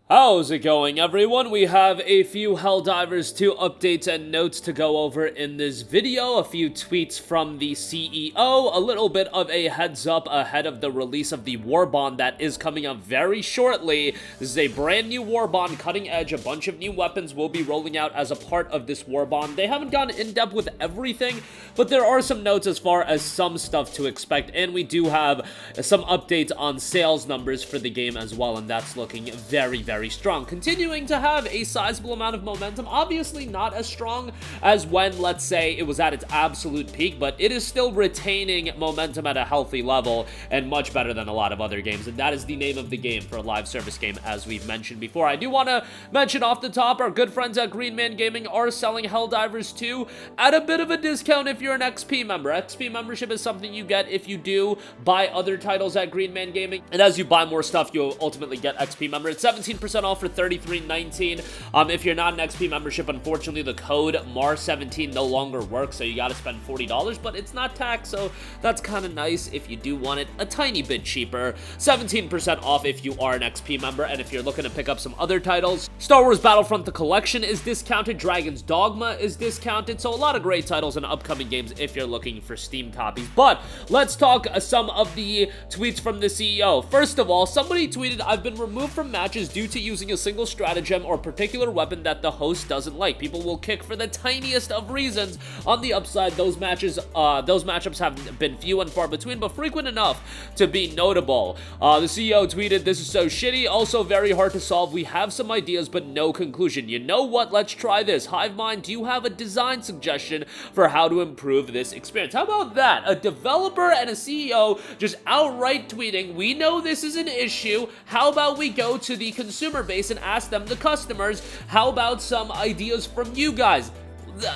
How's it going, everyone? We have a few Helldivers 2 updates and notes to go over in this video, a few tweets from the CEO, a little bit of a heads up ahead of the release of the Warbond that is coming up very shortly. This is a brand new Warbond, cutting edge, a bunch of new weapons will be rolling out as a part of this Warbond. They haven't gone in depth with everything, but there are some notes as far as some stuff to expect, and we do have some updates on sales numbers for the game as well, and that's looking very strong, continuing to have a sizable amount of momentum. Obviously not as strong as when, let's say, it was at its absolute peak, but it is still retaining momentum at a healthy level and much better than a lot of other games, and that is the name of the game for a live service game, as we've mentioned before. I do want to mention off the top, our good friends at Green Man Gaming are selling Helldivers 2 at a bit of a discount if you're an XP member. XP membership is something you get if you do buy other titles at Green Man Gaming, and as you buy more stuff, you'll ultimately get XP member. It's 17% off for $33.19. If you're not an XP membership, unfortunately, the code MAR17 no longer works, so you gotta spend $40, but it's not taxed, so that's kind of nice if you do want it a tiny bit cheaper. 17% off if you are an XP member, and if you're looking to pick up some other titles, Star Wars Battlefront the Collection is discounted, Dragon's Dogma is discounted, so a lot of great titles and upcoming games if you're looking for Steam copies. But let's talk some of the tweets from the CEO. First of all, somebody tweeted, "I've been removed from matches due to using a single stratagem or particular weapon that the host doesn't like. People will kick for the tiniest of reasons. On the upside, those matchups have been few and far between, but frequent enough to be notable." The CEO tweeted, "This is so shitty, also very hard to solve. We have some ideas, but no conclusion. You know what? Let's try this. Hivemind, do you have a design suggestion for how to improve this experience?" How about that? A developer and a CEO just outright tweeting, "We know this is an issue. How about we go to the consumer base and ask them, the customers, how about some ideas from you guys?"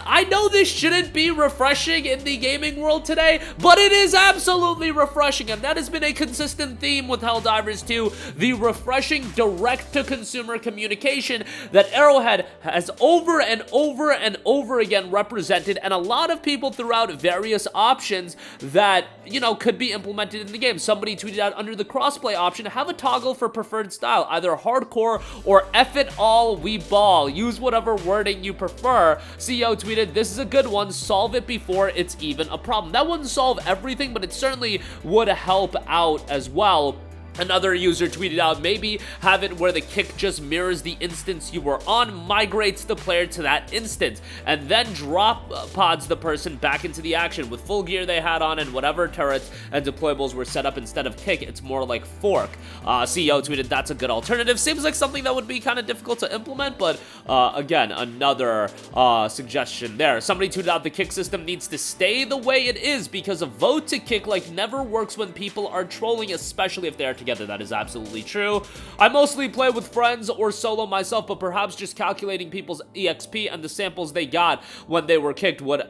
I know this shouldn't be refreshing in the gaming world today, but it is absolutely refreshing, and that has been a consistent theme with Helldivers 2, the refreshing direct-to-consumer communication that Arrowhead has over and over and over again represented, and a lot of people throughout various options that, you know, could be implemented in the game. Somebody tweeted out, under the crossplay option, have a toggle for preferred style, either hardcore or F it all, we ball. Use whatever wording you prefer. CEO tweeted, "This is a good one. Solve it before it's even a problem." That wouldn't solve everything, but it certainly would help out as well. Another user tweeted out, "Maybe have it where the kick just mirrors the instance you were on, migrates the player to that instance, and then drop pods the person back into the action with full gear they had on and whatever turrets and deployables were set up. Instead of kick, it's more like fork." CEO tweeted, "That's a good alternative." Seems like something that would be kind of difficult to implement, but again, another suggestion there. Somebody tweeted out, "The kick system needs to stay the way it is because a vote to kick like never works when people are trolling, especially if they are together." That is absolutely true. "I mostly play with friends or solo myself, but perhaps just calculating people's EXP and the samples they got when they were kicked would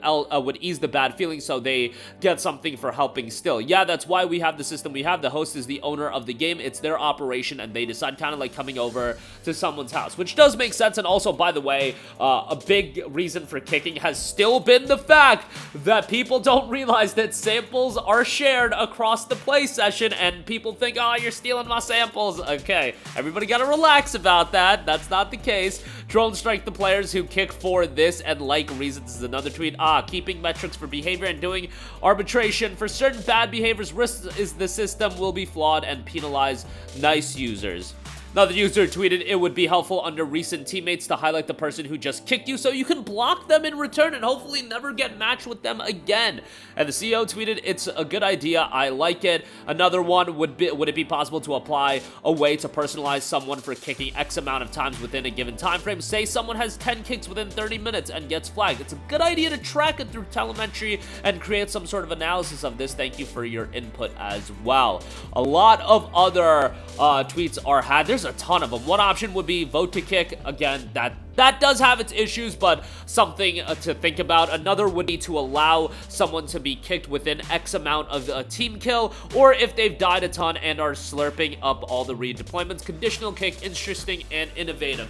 ease the bad feeling, so they get something for helping still. Yeah, that's why we have the system we have. The host is the owner of the game. It's their operation, and they decide, kind of like coming over to someone's house," which does make sense. And also, by the way, a big reason for kicking has still been the fact that people don't realize that samples are shared across the play session, and people think, "Oh, you're stealing my samples." Okay, everybody gotta relax about that. That's not the case. "Drone strike the players who kick for this and like reasons" is another tweet. "Keeping metrics for behavior and doing arbitration for certain bad behaviors risks is the system will be flawed and penalize nice users." Another user tweeted, "It would be helpful under recent teammates to highlight the person who just kicked you so you can block them in return and hopefully never get matched with them again." And the CEO tweeted, "It's a good idea. I like it." Another one, would it be possible to apply a way to personalize someone for kicking X amount of times within a given time frame? Say someone has 10 kicks within 30 minutes and gets flagged. It's a good idea to track it through telemetry and create some sort of analysis of this. Thank you for your input as well." A lot of other tweets are had. There's a ton of them. One option would be vote to kick. Again, that does have its issues, but something to think about. Another would be to allow someone to be kicked within X amount of a team kill, or if they've died a ton and are slurping up all the redeployments. Conditional kick, interesting and innovative.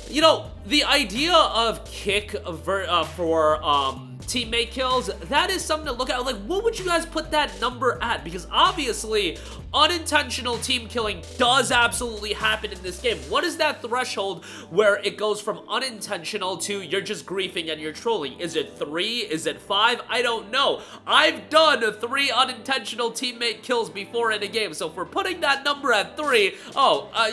You know, the idea of kick for teammate kills, that is something to look at. Like, what would you guys put that number at? Because obviously, unintentional team killing does absolutely happen in this game. What is that threshold where it goes from unintentional to you're just griefing and you're trolling? Is it 3? Is it 5? I don't know. I've done 3 unintentional teammate kills before in a game, so if we're putting that number at 3,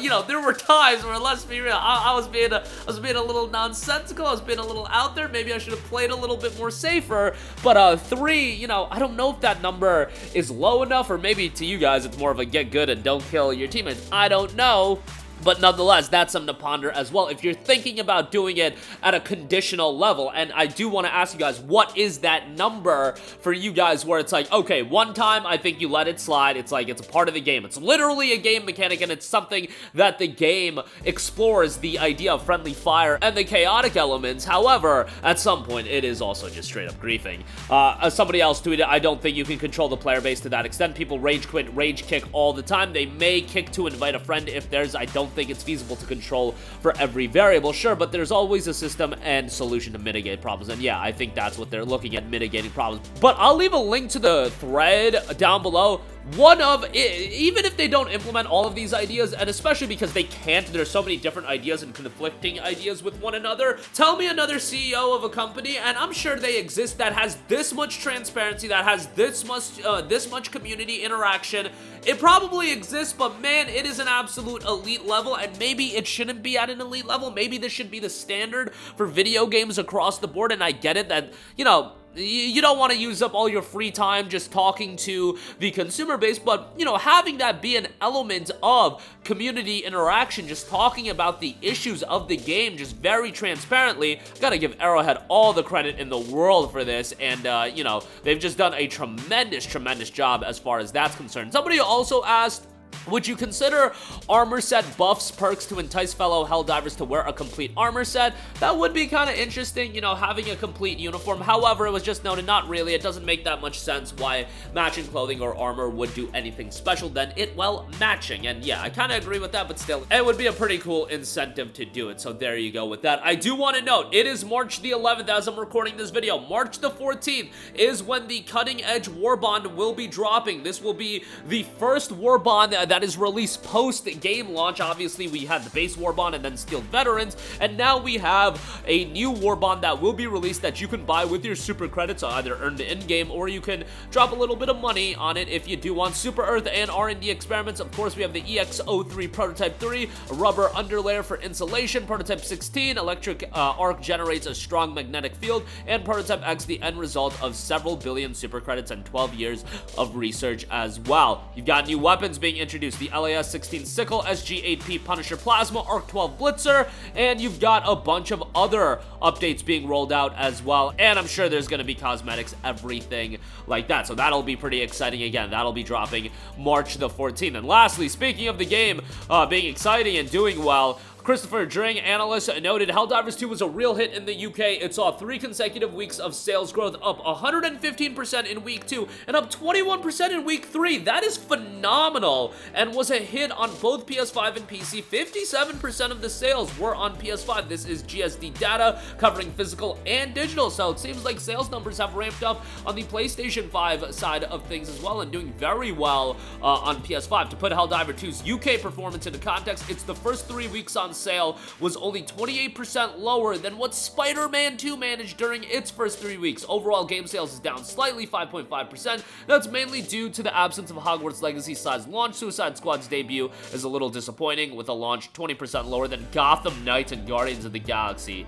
you know, there were times where, let's be real, I was being a little nonsensical, I was being a little out there. Maybe I should have played a little bit more safer, but 3, you know, I don't know if that number is low enough, or maybe to you guys it's more of a get good and don't kill your teammates. I don't know. But nonetheless, that's something to ponder as well if you're thinking about doing it at a conditional level. And I do want to ask you guys, what is that number for you guys where it's like, okay, one time I think you let it slide. It's like, it's a part of the game. It's literally a game mechanic, and it's something that the game explores, the idea of friendly fire and the chaotic elements. However, at some point, it is also just straight up griefing. As somebody else tweeted, I don't think you can control the player base to that extent. People rage quit, rage kick all the time. They may kick to invite a friend if there's, I don't think it's feasible to control for every variable, sure, but there's always a system and solution to mitigate problems, and yeah, I think that's what they're looking at, mitigating problems. But I'll leave a link to the thread down below. Even if they don't implement all of these ideas, and especially because they can't, there's so many different ideas and conflicting ideas with one another, tell me another CEO of a company, and I'm sure they exist, that has this much transparency, that has this much community interaction. It probably exists, but man, it is an absolute elite level, and maybe it shouldn't be at an elite level. Maybe this should be the standard for video games across the board, and I get it that, you know, you don't want to use up all your free time just talking to the consumer base, but, you know, having that be an element of community interaction, just talking about the issues of the game just very transparently. Gotta give Arrowhead all the credit in the world for this, and, you know, they've just done a tremendous job as far as that's concerned. Somebody also asked, would you consider armor set buffs, perks to entice fellow Helldivers to wear a complete armor set? That would be kind of interesting, you know, having a complete uniform. However, it was just noted, not really. It doesn't make that much sense why matching clothing or armor would do anything special than it, well, matching. And yeah, I kind of agree with that, but still, it would be a pretty cool incentive to do it. So there you go with that. I do want to note, it is March the 11th as I'm recording this video. March the 14th is when the cutting edge Warbond will be dropping. This will be the first Warbond that is released post-game launch. Obviously, we had the base Warbond and then Steel Veterans, and now we have a new Warbond that will be released that you can buy with your super credits, either earned in-game, or you can drop a little bit of money on it if you do want Super Earth and R&D experiments. Of course, we have the EX03 Prototype 3, a rubber underlayer for insulation, Prototype 16, electric arc generates a strong magnetic field, and Prototype X, the end result of several billion super credits and 12 years of research as well. You've got new weapons being introduced, the LAS-16 Sickle, SG-8P Punisher Plasma, ARC-12 Blitzer, and you've got a bunch of other updates being rolled out as well, and I'm sure there's going to be cosmetics, everything like that, so that'll be pretty exciting. Again, that'll be dropping March the 14th. And lastly, speaking of the game being exciting and doing well, Christopher Dring, analyst, noted Helldivers 2 was a real hit in the UK. It saw 3 consecutive weeks of sales growth, up 115% in week 2 and up 21% in week 3. That is phenomenal, and was a hit on both PS5 and PC. 57% of the sales were on PS5. This is GSD data covering physical and digital, so it seems like sales numbers have ramped up on the PlayStation 5 side of things as well, and doing very well on PS5. To put Helldiver 2's UK performance into context, it's the first 3 weeks on sale was only 28% lower than what Spider-Man 2 managed during its first 3 weeks. Overall game sales is down slightly, 5.5%. That's mainly due to the absence of Hogwarts Legacy-sized launch. Suicide Squad's debut is a little disappointing, with a launch 20% lower than Gotham Knights and Guardians of the Galaxy.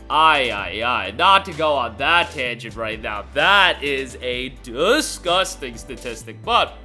Aye, not to go on that tangent right now. That is a disgusting statistic, but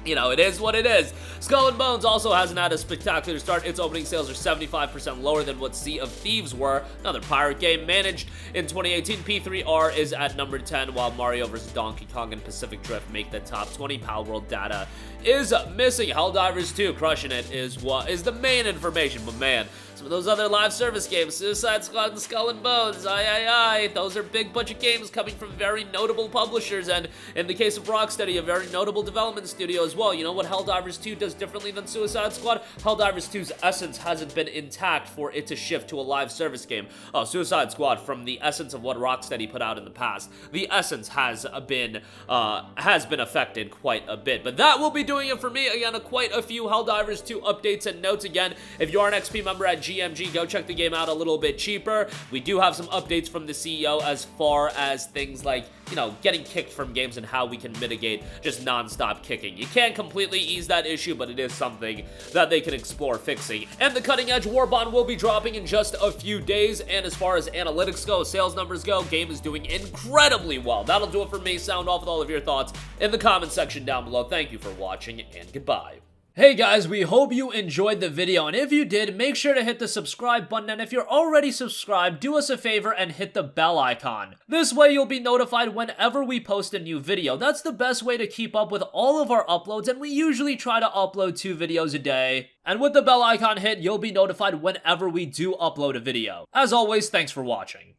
you know, it is what it is. Skull and Bones also hasn't had a spectacular start. Its opening sales are 75% lower than what Sea of Thieves were. Another pirate game managed in 2018. P3R is at number 10, while Mario vs. Donkey Kong and Pacific Drift make the top 20. Palworld data is missing. Helldivers 2 crushing it is what is the main information, but man, Some of those other live service games, Suicide Squad and Skull and Bones, those are big budget games coming from very notable publishers, and in the case of Rocksteady, a very notable development studio as well. You know what Helldivers 2 does differently than Suicide Squad? Helldivers 2's essence hasn't been intact for it to shift to a live service game. Suicide Squad, from the essence of what Rocksteady put out in the past, the essence has been affected quite a bit. But that will be doing it for me. Again, quite a few Helldivers 2 updates and notes. Again, if you are an XP member at GMG, go check the game out a little bit cheaper. We do have some updates from the CEO as far as things like, you know, getting kicked from games and how we can mitigate just non-stop kicking. You can't completely ease that issue, but it is something that they can explore fixing. And the cutting-edge Warbond will be dropping in just a few days, and as far as analytics go, sales numbers go, game is doing incredibly well. That'll do it for me. Sound off with all of your thoughts in the comment section down below. Thank you for watching, and goodbye. Hey guys, we hope you enjoyed the video, and if you did, make sure to hit the subscribe button, and if you're already subscribed, do us a favor and hit the bell icon. This way you'll be notified whenever we post a new video. That's the best way to keep up with all of our uploads, and we usually try to upload 2 videos a day. And with the bell icon hit, you'll be notified whenever we do upload a video. As always, thanks for watching.